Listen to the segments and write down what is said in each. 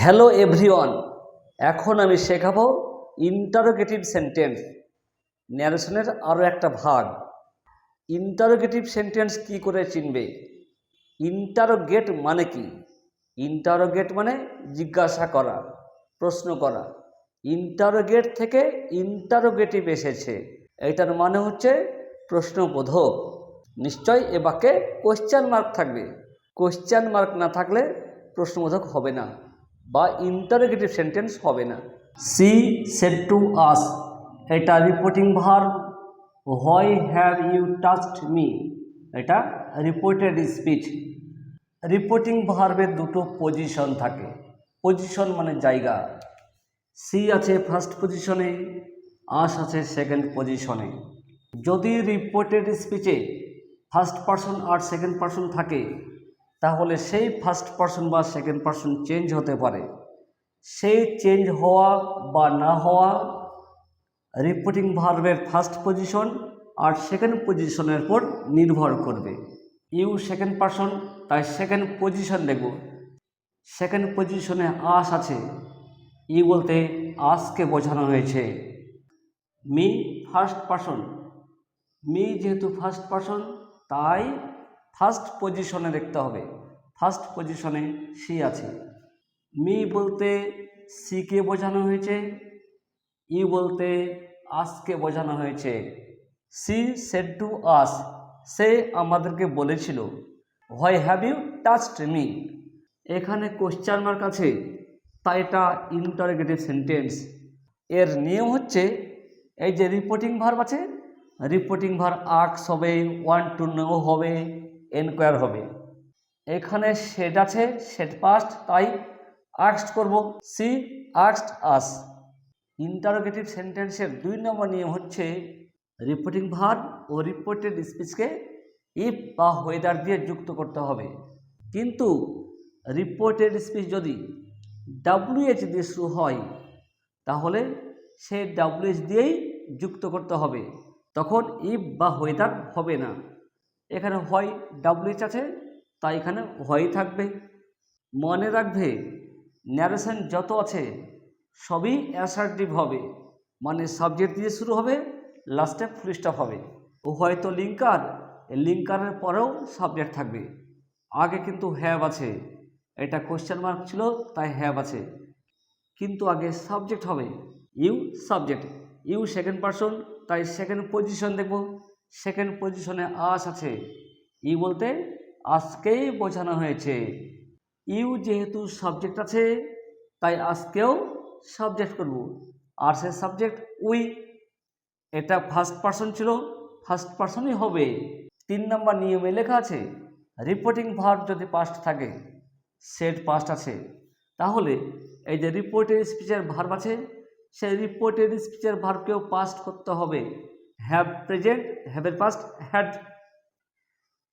Hello everyone, এখন আমি শেখাবো ইন্টারোগেটিভ সেন্টেন্স ন্যারেশনের আরও একটা ভাগ। ইন্টারোগেটিভ সেন্টেন্স কি করে চিনবে? ইন্টারোগেট মানে কি? ইন্টারোগেট মানে জিজ্ঞাসা করা, প্রশ্ন করা। ইন্টারোগেট থেকে ইন্টারোগেটিভ এসেছে, এটার মানে হচ্ছে প্রশ্নবোধক। নিশ্চয় এ বাক্যে কোশ্চেন মার্ক থাকবে। কোশ্চেন মার্ক না থাকলে প্রশ্নবোধক হবে না বা ইন্টারোগেটিভ সেন্টেন্স হবে না। সি সেড টু আস, এটা reporting verb. Why have you touched me, এটা রিপোর্টেড স্পিচ। রিপোর্টিং ভার্বের দুটো পজিশন থাকে। পজিশন মানে জায়গা। সি আছে ফার্স্ট পজিশনে, আস আছে সেকেন্ড পজিশনে। যদি রিপোর্টেড স্পিচে ফার্স্ট পারসন আর সেকেন্ড পারসন থাকে, তাহলে সেই ফার্স্ট পারসন বা সেকেন্ড পারসন চেঞ্জ হতে পারে। সেই চেঞ্জ হওয়া বা না হওয়া রিপোর্টিং ভার্বের ফার্স্ট পজিশন আর সেকেন্ড পজিশনের উপর নির্ভর করবে। ইউ সেকেন্ড পারসন, তাই সেকেন্ড পজিশন দেখব। সেকেন্ড পজিশনে আস আছে, ই বলতে আসকে বোঝানো হয়েছে। মি ফার্স্ট পারসন, মি যেহেতু ফার্স্ট পারসন তাই ফার্স্ট পজিশনে দেখতে হবে। ফার্স্ট পজিশনে সি আছে। মি বলতে সিকে বোঝানো হয়েছে, ই বলতে আসকে বোঝানো হয়েছে। সি সেড টু আস, সে আমাদেরকে বলেছিল। Why have you touched me, এখানে কোশ্চেন মার্ক আছে, তাই এটা ইন্টারোগেটিভ সেন্টেন্স। এর নিয়ম হচ্ছে, এই যে রিপোর্টিং ভার্ব আছে, রিপোর্টিং ভার্ব আক্স হবে, ওয়ান টু নো হবে, এনকোয়ার হবে। এখানে সেড আছে, সেড পাস্ট, তাই আক্সড করব। সি আক্সড আস। ইন্টারোগেটিভ সেন্টেন্সের 2 নম্বর নিয়ম হচ্ছে, রিপোর্টিং ভার্ব ও রিপোর্টেড স্পিচকে ইফ বা হোয়েদার দিয়ে যুক্ত করতে হবে। কিন্তু রিপোর্টেড স্পিচ যদি ডাব্লিউএইচ দিয়ে শুরু হয়, তাহলে সেই ডাব্লিউএইচ দিয়েই যুক্ত করতে হবে, তখন ইফ বা হোয়েদার হবে না। এখানে হয় ডাব্লিউএইচ আছে, তাই এখানে হয় থাকবে। মনে রাখবে, ন্যারেশন যত আছে সবই অ্যাসার্টিভ হবে, মানে সাবজেক্ট দিয়ে শুরু হবে, লাস্টে ফুল স্টপ হবে। ও হয়তো লিঙ্কার, লিঙ্কারের পরেও সাবজেক্ট থাকবে। আগে কিন্তু হ্যাভ আছে, এটা কোশ্চেন মার্ক ছিল তাই হ্যাভ আছে, কিন্তু আগে সাবজেক্ট হবে। You subject, you second person, তাই সেকেন্ড পজিশন দেখব। সেকেন্ড পজিশনে আস আছে, ই বলতে আজকেই বোঝানো হয়েছে। ইউ যেহেতু সাবজেক্ট আছে, তাই আজকেও সাবজেক্ট করব। আর সে সাবজেক্ট উই, এটা ফার্স্ট পারসন ছিল, ফার্স্ট পারসনই হবে। 3 নম্বর নিয়মে লেখা আছে, রিপোর্টিং ভার্ব যদি পাস্ট থাকে, সেড পাস্ট আছে, তাহলে এই যে রিপোর্টেড স্পিচের ভার্ব আছে, সেই রিপোর্টেড স্পিচের ভার্বকেও পাস্ট করতে হবে। হ্যাভ প্রেজেন্ট, হ্যাভের পাস্ট হ্যাড।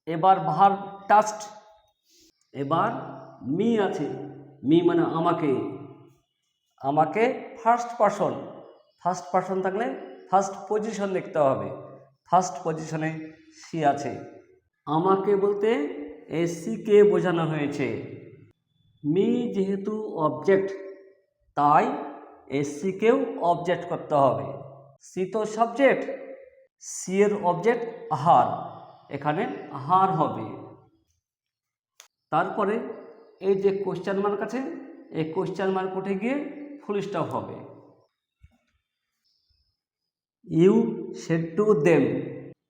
এবার ভার্ব টাচড, এবার মি আছে, মি মানে আমাকে। আমাকে ফার্স্ট পারসন, ফার্স্ট পারসন থাকলে ফার্স্ট পজিশন দেখতে হবে। ফার্স্ট পজিশনে সি আছে। আমাকে বলতে সিকে বোঝানো হয়েছে। মি যেহেতু অবজেক্ট, তাই সিকেও অবজেক্ট করতে হবে। সি তো সাবজেক্ট, সি এর অবজেক্ট হার, এখানে হার হবে। তারপরে এই যে কোশ্চেন মার্ক আছে, এই কোশ্চেন মার্ক উঠে গিয়ে ফুল স্টপ হবে। You said to them,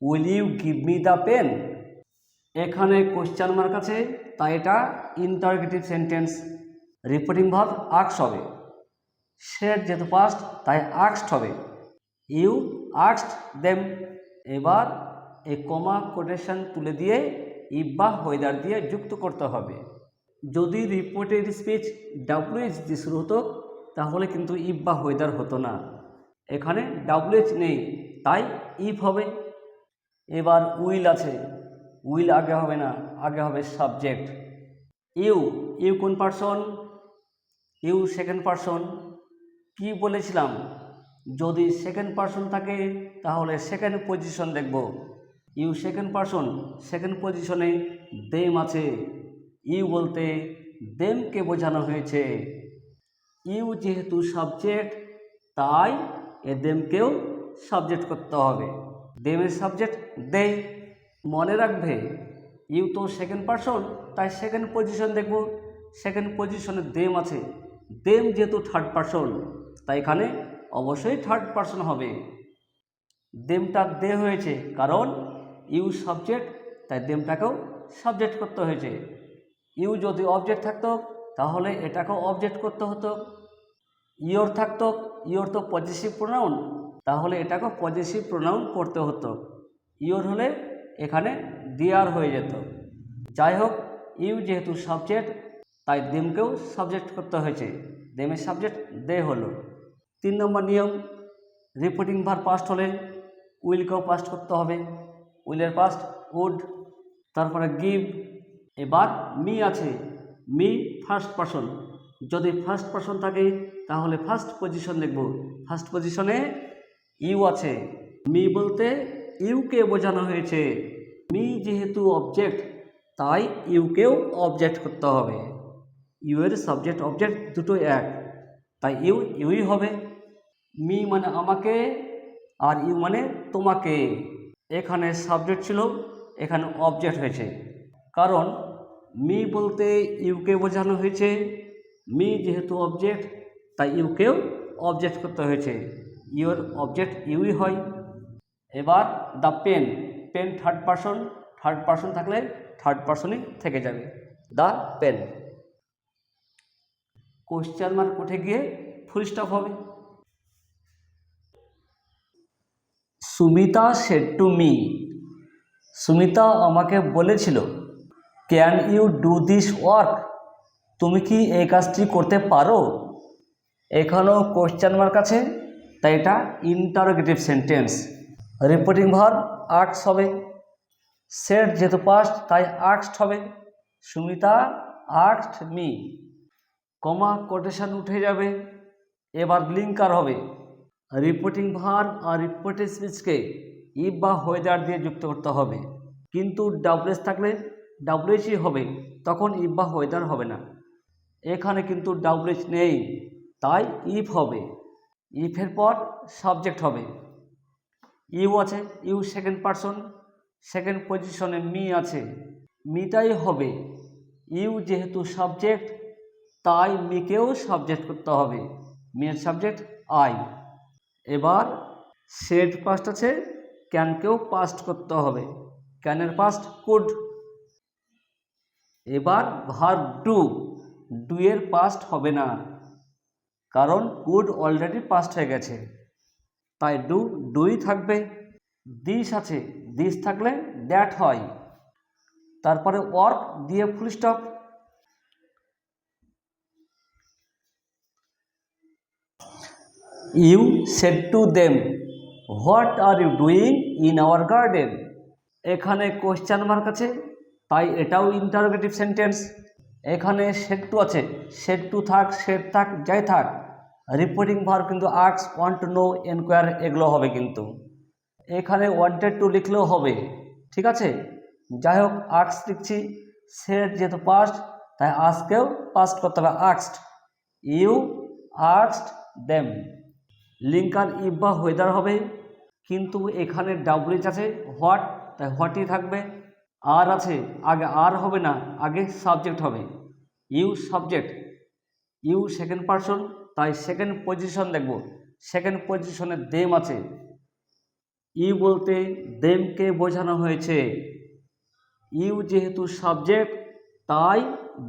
will you give me the pen, এখানে কোশ্চেন মার্ক আছে, তাই এটা interrogative sentence. Reporting verb asks হবে। সেড যেহেতু পাস্ট, তাই আক্সড হবে। ইউ আক্সড দেম। এবার এই কমা কোটেশন তুলে দিয়ে ইফ বা হোয়েদার দিয়ে যুক্ত করতে হবে। যদি রিপোর্টেড স্পিচ ডাব্লিউএইচ দিয়ে শুরু হতো, তাহলে কিন্তু ইফ বা হোয়েদার হতো না। এখানে ডাব্লিউএইচ নেই, তাই ইফ হবে। এবার উইল আছে, উইল আগে হবে না, আগে হবে সাবজেক্ট। ইউ, ইউ কোন পারসন? You second person. কি বলেছিলাম, যদি সেকেন্ড পারসন থাকে তাহলে সেকেন্ড পজিশন দেখব। ইউ সেকেন্ড পারসন, সেকেন্ড পজিশনে দেম আছে। ইউ বলতে দেমকে বোঝানো হয়েছে। ইউ যেহেতু সাবজেক্ট তাই দেমকেও সাবজেক্ট করতে হবে। দেমের সাবজেক্ট দে। মনে রাখবে ইউ তো সেকেন্ড পারসন, তাই সেকেন্ড পজিশন দেখব। সেকেন্ড পজিশনে দেম আছে। দেম যেহেতু থার্ড পারসন তাই এখানে অবশ্যই থার্ড পারসন হবে। দেমটা দে হয়েছে কারণ ইউ সাবজেক্ট, তাই দেমটাকেও সাবজেক্ট করতে হয়েছে। ইউ যদি অবজেক্ট থাকতো তাহলে এটাকেও অবজেক্ট করতে হতো। ইওর থাকতো, ইওর তো পজিটিভ প্রোনাউন, তাহলে এটাকেও পজিটিভ প্রোনাউন করতে হতো। ইওর হলে এখানে দেয়ার হয়ে যেত। যাই হোক, ইউ যেহেতু সাবজেক্ট তাই দেমকেও সাবজেক্ট করতে হয়েছে। দেমের সাবজেক্ট দে হলো। 3 নম্বর নিয়ম, রিপিটিং ভার্ব পাস্ট হলে উইলকেও পাস্ট করতে হবে। উইলের পাস্ট উড। তারপরে গিভ। এবার মি আছে, মি ফার্স্ট পারসন। যদি ফার্স্ট পারসন থাকে তাহলে ফার্স্ট পজিশন লিখব। ফার্স্ট পজিশনে ইউ আছে। মি বলতে ইউকে বোঝানো হয়েছে। মি যেহেতু অবজেক্ট তাই ইউকেও অবজেক্ট করতে হবে। ইউ এর সাবজেক্ট অবজেক্ট দুটো এক, তাই ইউ ইউই হবে। মি মানে আমাকে আর ইউ মানে তোমাকে। এখানে সাবজেক্ট ছিল, এখানে অবজেক্ট হয়েছে, কারণ মি বলতে ইউকে বোঝানো হয়েছে। মি যেহেতু অবজেক্ট তাই ইউকেও অবজেক্ট করতে হয়েছে। ইউর অবজেক্ট ইউই হয়। এবার the pen. Pen third person, third person থাকলে থার্ড পারসনই থেকে যাবে। The pen. কোশ্চেন মার্ক উঠে গিয়ে ফুল স্টপ হবে। Sumita said to me. Sumita আমাকে বলেছিল, can you do this work? তুমি কি এই কাজটি করতে পারো? এখানেও কোশ্চেন মার্ক আছে, তাই এটা interrogative sentence. Repeating verb asked হবে। সেড যেহেতু পাস্ট তাই আস্কড হবে। Sumita asked me. Comma quotation উঠে যাবে। এবার লিঙ্কার হবে। রিপিটিং ভার্ব আর রিপিটেড স্পিচকে ইফ বা হোয়েদার দিয়ে যুক্ত করতে হবে, কিন্তু ডাব্লুএস থাকলে ডাব্লুএসই হবে, তখন ইফ বা হোয়েদার হবে না। এখানে কিন্তু ডাব্লুএস নেই, তাই ইফ হবে। ইফের পর সাবজেক্ট হবে। ইউ আছে, ইউ সেকেন্ড পারসন, সেকেন্ড পজিশনে মি আছে, মিটাই হবে। ইউ যেহেতু সাবজেক্ট তাই মিকেও সাবজেক্ট করতে হবে। মেয়ের সাবজেক্ট আই। এবার সেড পাস্ট আছে, ক্যানকেও পাস্ট করতে হবে। ক্যানের পাস্ট কুড। এবার ভার্ব ডু। ডু এর পাস্ট হবে না, কারণ কুড অলরেডি পাস্ট হয়ে গেছে, তাই ডু ডুই থাকবে। দিস আছে, দিস থাকলে দ্যাট হয়। তারপরে ওয়ার্ক দিয়ে full stop. You said to them, what are you doing in our garden? এখানে কোশ্চেন মার্ক আছে, তাই এটাও ইন্টারোগেটিভ সেন্টেন্স। এখানে সেড টু আছে, সেড টু থাক, সেড থাক, যাই থাক, রিপিটিং ভার্ব কিন্তু ask, want to know, enquire এগুলো হবে। কিন্তু এখানে ওয়ান্টেড টু লিখলেও হবে, ঠিক আছে। যাই হোক, আস্ক লিখছি। সেড যেহেতু পাস্ট তাই আস্কেও পাস্ট করতে হবে, asked. You asked them. Linker if বা হোয়েদার হবে, কিন্তু এখানে ডাব্লুএইচ আছে, হোয়াট, তাই হোয়াটই থাকবে। আর আছে, আগে আর হবে না, আগে সাবজেক্ট হবে। You subject, you second person, তাই সেকেন্ড পজিশন দেখব। সেকেন্ড পজিশনে দেম আছে। ইউ বলতে দেমকে বোঝানো হয়েছে। ইউ যেহেতু সাবজেক্ট তাই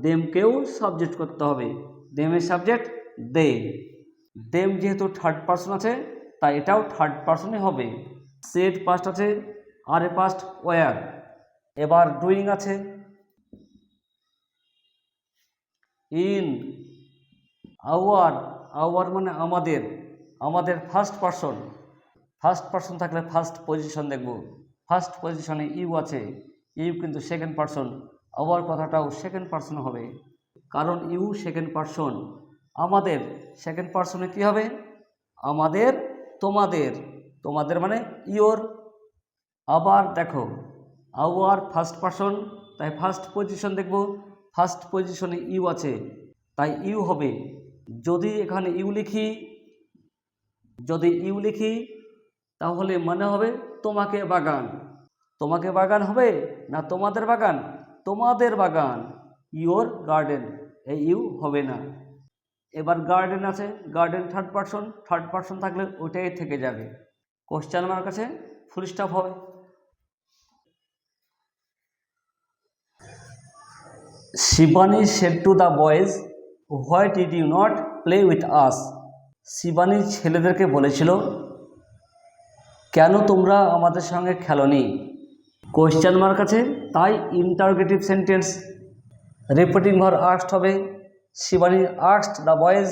দেমকেও সাবজেক্ট করতে হবে। দেমের সাবজেক্ট দে। দেম যেহেতু থার্ড পারসন আছে তাই এটাও থার্ড পারসনই হবে। সেড পাস্ট আছে, আর এ পাস্ট ওয়ার। এবার ডুইং আছে। ইন, আওয়ার, আওয়ার মানে আমাদের, আমাদের ফার্স্ট পারসন। ফার্স্ট পারসন থাকলে ফার্স্ট পজিশন দেখব। ফার্স্ট পজিশনে ইউ আছে, ইউ কিন্তু সেকেন্ড পারসন, আওয়ার কথাটাও সেকেন্ড পারসন হবে, কারণ ইউ সেকেন্ড পারসন। আমাদের সেকেন্ড পারসনে কি হবে? আমাদের, তোমাদের, তোমাদের মানে ইওর। আবার দেখো, আওয়ার ফার্স্ট পারসন, তাই ফার্স্ট পজিশন দেখব। ফার্স্ট পজিশনে ইউ আছে, তাই ইউ হবে। যদি এখানে ইউ লিখি তাহলে মানে হবে তোমাকে বাগান। তোমাকে বাগান হবে না তোমাদের বাগান? তোমাদের বাগান, ইওর গার্ডেন, এই ইউ হবে না। এবার গার্ডেন আছে, গার্ডেন থার্ড পারসন থাকলে ওটাই থেকে যাবে। কোশ্চেন মার্ক আছে, ফুল স্টপ হবে। Shivani said to the boys, why did you not play with us? Shivani ছেলেদেরকে বলেছিল, কেন তোমরা আমাদের সঙ্গে খেলোনি? কোশ্চেন মার্ক আছে, তাই interrogative sentence. Repeating verb asked হবে, Shivani asked the boys.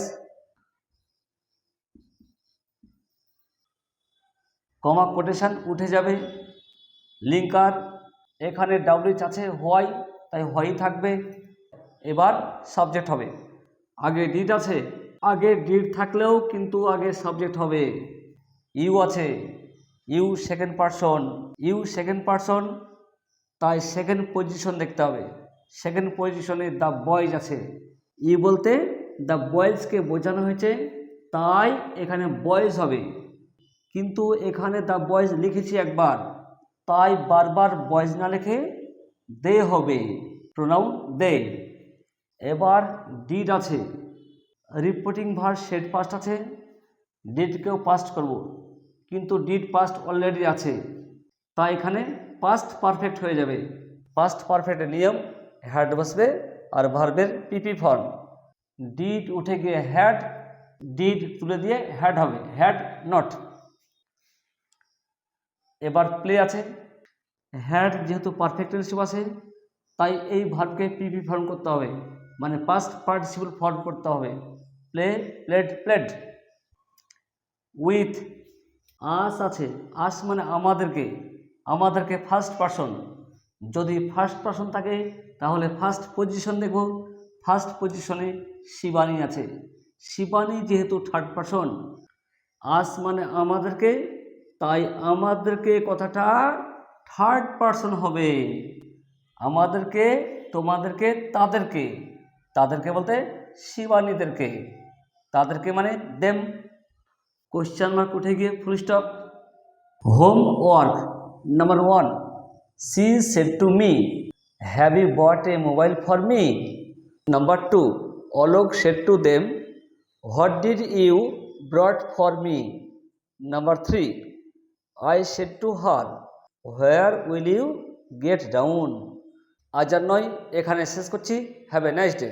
Comma quotation উঠে যাবে। লিঙ্কার, এখানে ডাব্লিউএইচ আছে হোয়াই, তাই হোয়াই থাকবে। এবার সাবজেক্ট হবে। আগে ডিড আছে, আগে ডিড থাকলেও কিন্তু আগে সাবজেক্ট হবে। ইউ আছে, ইউ সেকেন্ড পারসন, তাই সেকেন্ড পজিশন দেখতে হবে। সেকেন্ড পজিশনে দ্য বয়েজ আছে। ই বলতে দ্য বয়েজকে বোঝানো হয়েছে, তাই এখানে বয়েজ হবে। কিন্তু এখানে দ্য বয়েজ লিখেছি একবার, তাই বারবার বয়েজ না লিখে দে হবে, প্রোনাউন দে। এবার ডিড আছে, রিপিটিং ভার্ব সেড পাস্ট আছে, ডিডকেও পাস্ট করব, কিন্তু ডিড পাস্ট অলরেডি আছে, তাই এখানে পাস্ট পারফেক্ট হয়ে যাবে। পাস্ট পারফেক্টের নিয়ম, হ্যাড বসবে আর ভার্বের পিপি ফর্ম। ডিড উঠে গিয়ে হ্যাড, ডিড তুলে দিয়ে হ্যাড হবে, হ্যাড নট। এবার প্লে আছে, হ্যাড যেহেতু পারফেক্ট টেন্সিভ আছে, তাই এই ভার্বকে পিপি ফর্ম করতে হবে, মানে পাস্ট পার্টিসিপল ফর্ম করতে হবে। Play, played, played. উইথ, আস আছে, আস মানে আমাদেরকে ফার্স্ট পারসন। যদি ফার্স্ট পারসন থাকে তাহলে ফার্স্ট পজিশন দেখব। ফার্স্ট পজিশনে শিবানী আছে। শিবানী যেহেতু থার্ড পারসন, আস মানে আমাদেরকে, তাই আমাদেরকে কথাটা থার্ড পারসন হবে। আমাদেরকে, তোমাদেরকে, তাদেরকে বলতে শিবানীদেরকে, তাদেরকে মানে দেম। কোশ্চেন মার্ক উঠে গিয়ে full stop. Homework number 1, she said to me, have you bought a mobile for me? Number 2, Alok said to them, what did you brought for me? Number 3, I said to her, where will you get down? আজ আর নয়, এখানে শেষ করছি। Have a nice day.